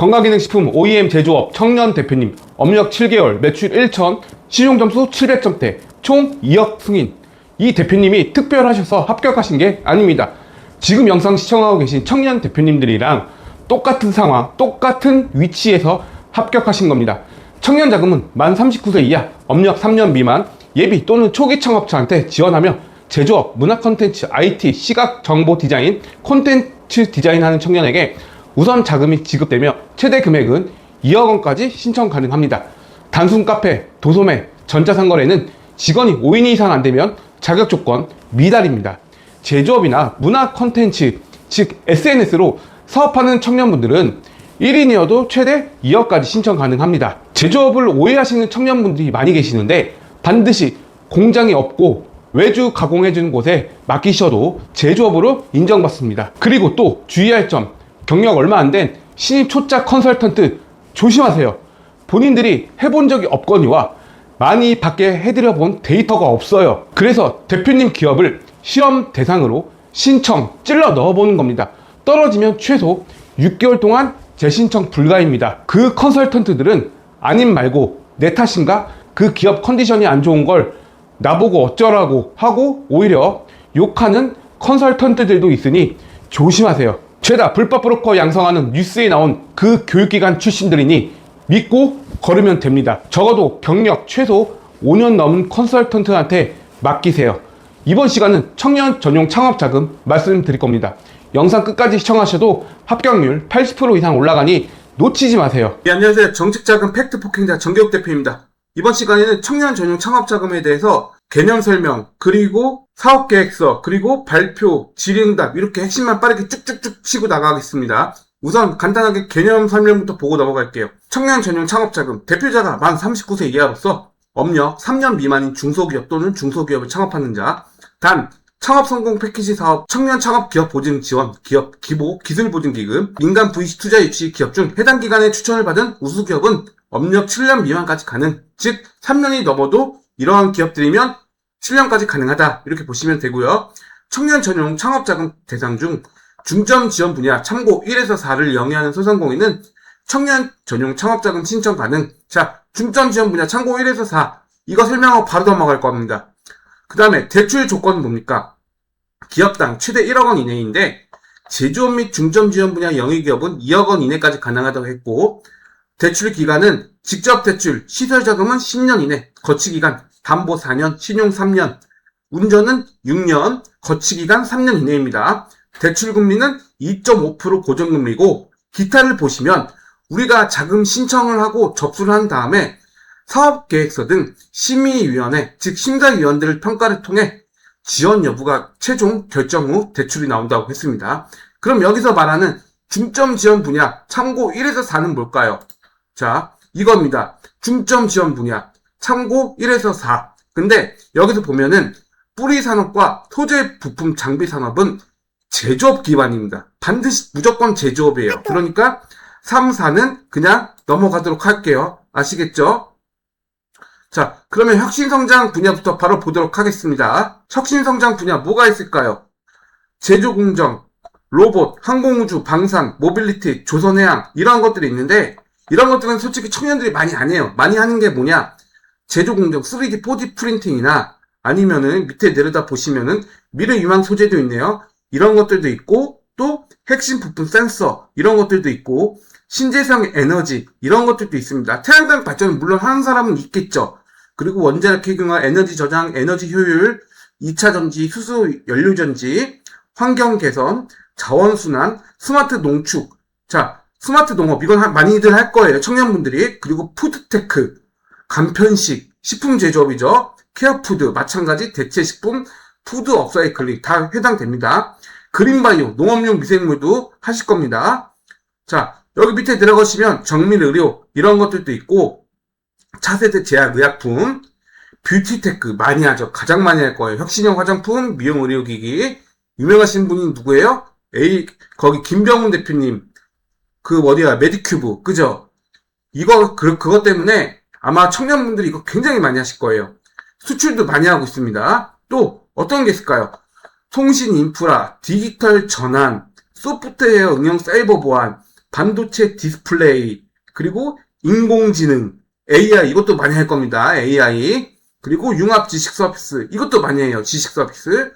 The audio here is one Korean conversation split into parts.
건강기능식품 OEM 제조업 청년 대표님, 업력 7개월, 매출 1천, 시중점수 700점대, 총 2억 승인. 이 대표님이 특별하셔서 합격하신 게 아닙니다. 지금 영상 시청하고 계신 청년 대표님들이랑 똑같은 상황, 똑같은 위치에서 합격하신 겁니다. 청년 자금은 만 39세 이하, 업력 3년 미만, 예비 또는 초기 창업자한테 지원하며 제조업, 문화 콘텐츠, IT, 시각, 정보 디자인, 콘텐츠 디자인하는 청년에게 우선 자금이 지급되며 최대 금액은 2억 원까지 신청 가능합니다. 단순 카페, 도소매, 전자상거래는 직원이 5인 이상 안 되면 자격 조건 미달입니다. 제조업이나 문화 콘텐츠, 즉 SNS로 사업하는 청년분들은 1인이어도 최대 2억까지 신청 가능합니다. 제조업을 오해하시는 청년분들이 많이 계시는데 반드시 공장이 없고 외주 가공해주는 곳에 맡기셔도 제조업으로 인정받습니다. 그리고 또 주의할 점, 경력 얼마 안 된 신입 초짜 컨설턴트 조심하세요. 본인들이 해본 적이 없거니와 많이 밖에 해드려 본 데이터가 없어요. 그래서 대표님 기업을 실험 대상으로 신청 찔러 넣어보는 겁니다. 떨어지면 최소 6개월 동안 재신청 불가입니다. 그 컨설턴트들은 아님 말고 내 탓인가? 그 기업 컨디션이 안 좋은 걸 나보고 어쩌라고 하고 오히려 욕하는 컨설턴트들도 있으니 조심하세요. 죄다 불법 브로커 양성하는 뉴스에 나온 그 교육기관 출신들이니 믿고 걸으면 됩니다. 적어도 경력 최소 5년 넘은 컨설턴트한테 맡기세요. 이번 시간은 청년 전용 창업자금 말씀드릴 겁니다. 영상 끝까지 시청하셔도 합격률 80% 이상 올라가니 놓치지 마세요. 네, 안녕하세요. 정책자금 팩트 폭행자 정교욱 대표입니다. 이번 시간에는 청년 전용 창업자금에 대해서 개념 설명, 그리고 사업계획서, 그리고 발표, 질의응답 이렇게 핵심만 빠르게 쭉쭉쭉 치고 나가겠습니다. 우선 간단하게 개념 설명부터 보고 넘어갈게요. 청년 전용 창업자금, 대표자가 만 39세 이하로서 업력 3년 미만인 중소기업 또는 중소기업을 창업하는 자, 단 창업 성공 패키지 사업, 청년 창업 기업 보증 지원, 기업 기보 기술 보증 기금, 민간 VC 투자 유치 기업 중 해당 기관의 추천을 받은 우수 기업은 업력 7년 미만까지 가능, 즉 3년이 넘어도 이러한 기업들이면 7년까지 가능하다 이렇게 보시면 되고요. 청년 전용 창업자금 대상 중 중점 지원 분야 참고 1에서 4를 영위하는 소상공인은 청년 전용 창업자금 신청 가능. 자, 중점 지원 분야 참고 1에서 4 이거 설명하고 바로 넘어갈 겁니다. 그 다음에 대출 조건은 뭡니까? 기업당 최대 1억 원 이내인데 제조업 및 중점 지원 분야 영위기업은 2억 원 이내까지 가능하다고 했고, 대출 기간은 직접 대출, 시설 자금은 10년 이내, 거치 기간 담보 4년, 신용 3년, 운전은 6년, 거치 기간 3년 이내입니다. 대출 금리는 2.5% 고정금리고, 기타를 보시면 우리가 자금 신청을 하고 접수를 한 다음에 사업계획서 등 심의위원회, 즉 심사위원들의 평가를 통해 지원 여부가 최종 결정 후 대출이 나온다고 했습니다. 그럼 여기서 말하는 중점 지원 분야 참고 1에서 4는 뭘까요? 자, 이겁니다. 중점 지원 분야 참고 1에서 4. 근데 여기서 보면은 뿌리 산업과 소재 부품 장비 산업은 제조업 기반입니다. 반드시 무조건 제조업이에요. 그러니까 3, 4는 그냥 넘어가도록 할게요. 아시겠죠? 자, 그러면 혁신성장 분야부터 바로 보도록 하겠습니다. 혁신성장 분야 뭐가 있을까요? 제조공정, 로봇, 항공우주, 방산, 모빌리티, 조선해양 이런 것들이 있는데, 이런 것들은 솔직히 청년들이 많이 안 해요. 많이 하는 게 뭐냐? 제조공정, 3D, 4D 프린팅이나 아니면은 밑에 내려다 보시면은 미래 유망 소재도 있네요. 이런 것들도 있고, 또 핵심 부품 센서 이런 것들도 있고, 신재생 에너지 이런 것들도 있습니다. 태양광 발전은 물론 하는 사람은 있겠죠. 그리고 원자력 해경화, 에너지 저장, 에너지 효율, 2차 전지, 수소 연료 전지, 환경 개선, 자원 순환, 스마트 농축. 자, 스마트 농업 이건 많이들 할 거예요. 청년분들이. 그리고 푸드테크, 간편식, 식품 제조업이죠. 케어푸드, 마찬가지 대체식품, 푸드 업사이클링 다 해당됩니다. 그린바이오, 농업용 미생물도 하실 겁니다. 자, 여기 밑에 들어가시면 정밀의료 이런 것들도 있고, 차세대 제약 의약품, 뷰티테크 많이 하죠. 가장 많이 할 거예요. 혁신형 화장품, 미용 의료기기. 유명하신 분이 누구예요? 거기 김병훈 대표님. 메디큐브. 그죠? 그것 때문에 아마 청년분들이 이거 굉장히 많이 하실 거예요. 수출도 많이 하고 있습니다. 또 어떤 게 있을까요? 통신 인프라, 디지털 전환, 소프트웨어 응용 사이버 보안, 반도체 디스플레이, 그리고 인공지능, AI, 이것도 많이 할 겁니다. AI. 그리고 융합 지식 서비스, 이것도 많이 해요. 지식 서비스.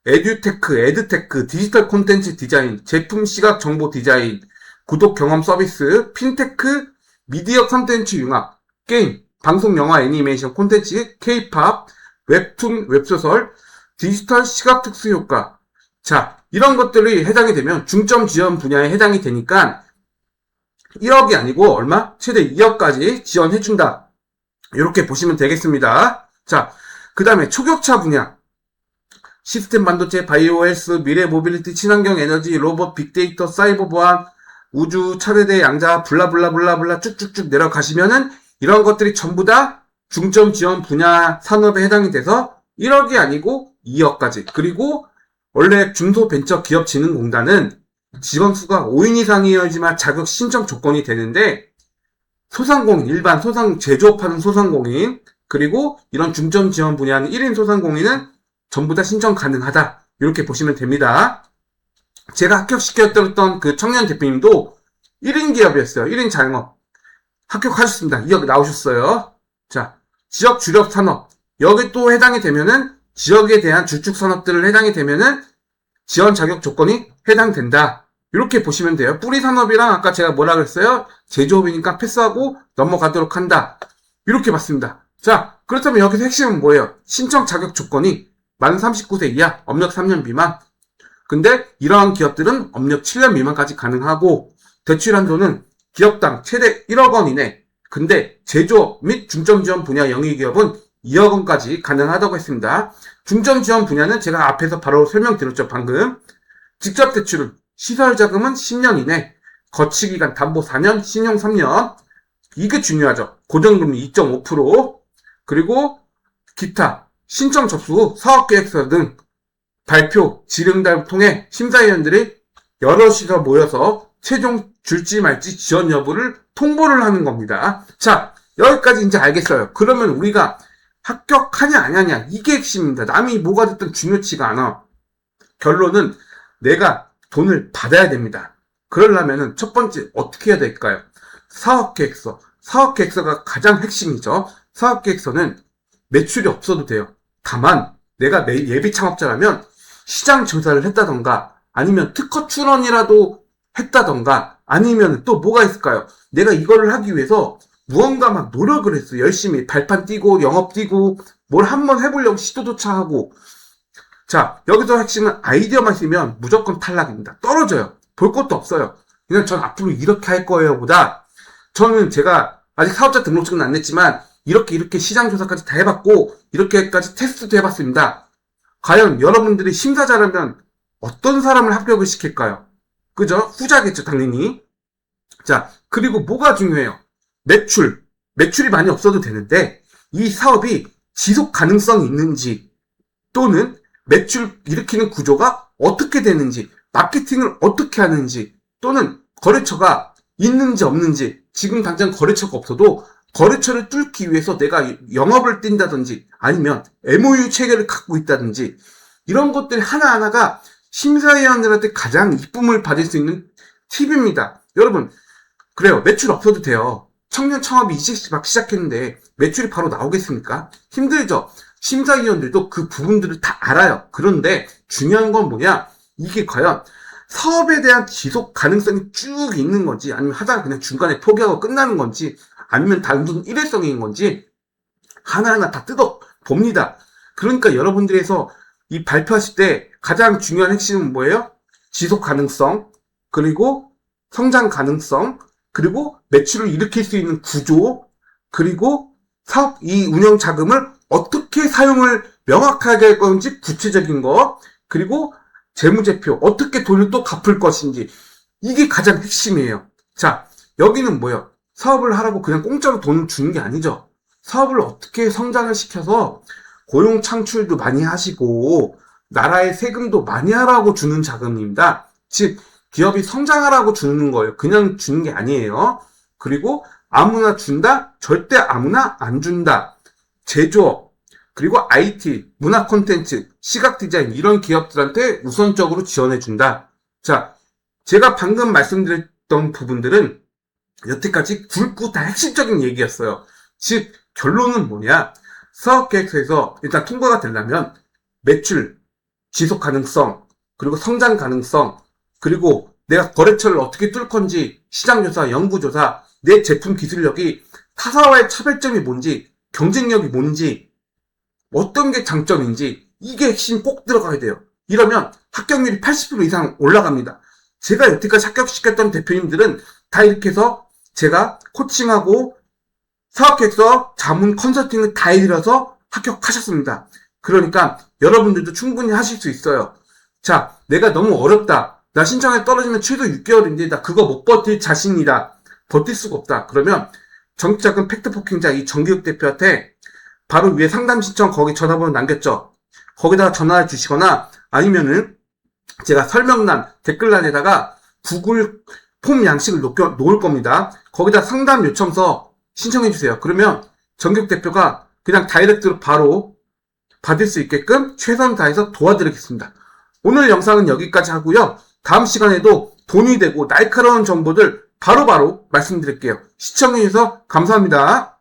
에듀테크, 디지털 콘텐츠 디자인, 제품 시각 정보 디자인, 구독 경험 서비스, 핀테크, 미디어 콘텐츠 융합, 게임, 방송, 영화, 애니메이션 콘텐츠, K-팝, 웹툰, 웹소설, 디지털 시각 특수 효과. 자, 이런 것들이 해당이 되면 중점 지원 분야에 해당이 되니까 1억이 아니고 얼마? 최대 2억까지 지원해준다. 이렇게 보시면 되겠습니다. 자, 그 다음에 초격차 분야. 시스템 반도체, 바이오 헬스, 미래 모빌리티, 친환경 에너지, 로봇, 빅데이터, 사이버 보안, 우주, 차세대, 양자, 블라블라블라블라 쭉쭉쭉 내려가시면은 이런 것들이 전부 다 중점 지원 분야 산업에 해당이 돼서 1억이 아니고 2억까지. 그리고 원래 중소벤처기업진흥공단은 직원 수가 5인 이상이어야지만 자격 신청 조건이 되는데 소상공인, 일반 제조업하는 소상공인, 그리고 이런 중점 지원 분야는 1인 소상공인은 전부 다 신청 가능하다. 이렇게 보시면 됩니다. 제가 합격시켰던 그 청년 대표님도 1인 기업이었어요. 1인 자영업. 합격하셨습니다. 2억 나오셨어요. 자, 지역 주력 산업. 여기 또 해당이 되면은 지역에 대한 주축 산업들을 해당이 되면은 지원 자격 조건이 해당된다. 이렇게 보시면 돼요. 뿌리 산업이랑 아까 제가 뭐라 그랬어요? 제조업이니까 패스하고 넘어가도록 한다. 이렇게 봤습니다. 자, 그렇다면 여기서 핵심은 뭐예요? 신청 자격 조건이 만 39세 이하, 업력 3년 미만. 근데 이러한 기업들은 업력 7년 미만까지 가능하고 대출 한도는 기업당 최대 1억 원 이내. 근데 제조업 및 중점 지원 분야 영위기업은 2억 원까지 가능하다고 했습니다. 중점 지원 분야는 제가 앞에서 바로 설명드렸죠, 방금. 직접 대출은 시설 자금은 10년 이내, 거치기간 담보 4년, 신용 3년. 이게 중요하죠. 고정금리 2.5%. 그리고 기타, 신청 접수 후 사업계획서 등 발표, 질의응답을 통해 심사위원들이 여럿이서 모여서 최종 줄지 말지 지원 여부를 통보를 하는 겁니다. 자, 여기까지 이제 알겠어요. 그러면 우리가 합격하냐 안 하냐 이게 핵심입니다. 남이 뭐가 됐든 중요치가 않아. 결론은 내가 돈을 받아야 됩니다. 그러려면은 첫 번째 어떻게 해야 될까요? 사업계획서. 사업계획서가 가장 핵심이죠. 사업계획서는 매출이 없어도 돼요. 다만 내가 예비 창업자라면 시장 조사를 했다던가 아니면 특허 출원이라도 했다던가 아니면 또 뭐가 있을까요? 내가 이거를 하기 위해서 무언가 막 노력을 했어. 열심히 발판 뛰고 영업 뛰고 뭘 한번 해보려고 시도조차 하고. 자, 여기서 핵심은 아이디어만 있으면 무조건 탈락입니다. 떨어져요. 볼 것도 없어요. 그냥 전 앞으로 이렇게 할 거예요 보다 저는 제가 아직 사업자 등록증은 안 냈지만 이렇게 시장 조사까지 다 해봤고 이렇게까지 테스트도 해봤습니다. 과연 여러분들이 심사자라면 어떤 사람을 합격을 시킬까요? 그죠? 후자겠죠, 당연히. 자, 그리고 뭐가 중요해요? 매출이 많이 없어도 되는데 이 사업이 지속 가능성이 있는지 또는 매출 일으키는 구조가 어떻게 되는지 마케팅을 어떻게 하는지 또는 거래처가 있는지 없는지 지금 당장 거래처가 없어도 거래처를 뚫기 위해서 내가 영업을 뛴다든지 아니면 MOU 체계를 갖고 있다든지 이런 것들이 하나하나가 심사위원들한테 가장 이쁨을 받을 수 있는 팁입니다. 여러분, 그래요. 매출 없어도 돼요. 청년 창업이 이제 막 시작했는데 매출이 바로 나오겠습니까? 힘들죠? 심사위원들도 그 부분들을 다 알아요. 그런데 중요한 건 뭐냐? 이게 과연 사업에 대한 지속 가능성이 쭉 있는 건지 아니면 하다가 그냥 중간에 포기하고 끝나는 건지 아니면 단순 일회성인 건지 하나하나 다 뜯어 봅니다. 그러니까 여러분들에서 이 발표하실 때 가장 중요한 핵심은 뭐예요? 지속 가능성, 그리고 성장 가능성, 그리고 매출을 일으킬 수 있는 구조, 그리고 사업 이 운영 자금을 어떻게 사용을 명확하게 할 건지 구체적인 거, 그리고 재무제표 어떻게 돈을 또 갚을 것인지 이게 가장 핵심이에요. 자, 여기는 뭐예요? 사업을 하라고 그냥 공짜로 돈을 주는 게 아니죠. 사업을 어떻게 성장을 시켜서 고용 창출도 많이 하시고 나라의 세금도 많이 하라고 주는 자금입니다. 즉 기업이 성장하라고 주는 거예요. 그냥 주는 게 아니에요. 그리고 아무나 준다? 절대 아무나 안 준다. 제조업, 그리고 IT, 문화 콘텐츠, 시각 디자인 이런 기업들한테 우선적으로 지원해 준다. 자, 제가 방금 말씀드린 말씀드렸던 부분들은 여태까지 굵고 다 핵심적인 얘기였어요. 즉 결론은 뭐냐? 사업계획서에서 일단 통과가 되려면 매출, 지속 가능성, 그리고 성장 가능성, 그리고 내가 거래처를 어떻게 뚫을 건지 시장조사, 연구조사, 내 제품 기술력이 타사와의 차별점이 뭔지, 경쟁력이 뭔지, 어떤 게 장점인지 이게 핵심 꼭 들어가야 돼요. 이러면 합격률이 80% 이상 올라갑니다. 제가 여태까지 합격시켰던 대표님들은 다 이렇게 해서 제가 코칭하고 사업계획서, 자문, 컨설팅을 다 해드려서 합격하셨습니다. 그러니까 여러분들도 충분히 하실 수 있어요. 자, 내가 너무 어렵다. 나 신청에 떨어지면 최소 6개월인데 나 그거 못 버틸 자신이다. 버틸 수가 없다. 그러면 정기자금 팩트포킹자 이 정기욱 대표한테 바로 위에 상담 신청 거기 전화번호 남겼죠. 거기다가 전화를 주시거나 아니면은 제가 설명란, 댓글란에다가 구글 폼 양식을 놓을 겁니다. 거기다 상담 요청서 신청해주세요. 그러면 정기욱 대표가 그냥 다이렉트로 바로 받을 수 있게끔 최선 다해서 도와드리겠습니다. 오늘 영상은 여기까지 하고요. 다음 시간에도 돈이 되고 날카로운 정보들 바로바로 말씀드릴게요. 시청해주셔서 감사합니다.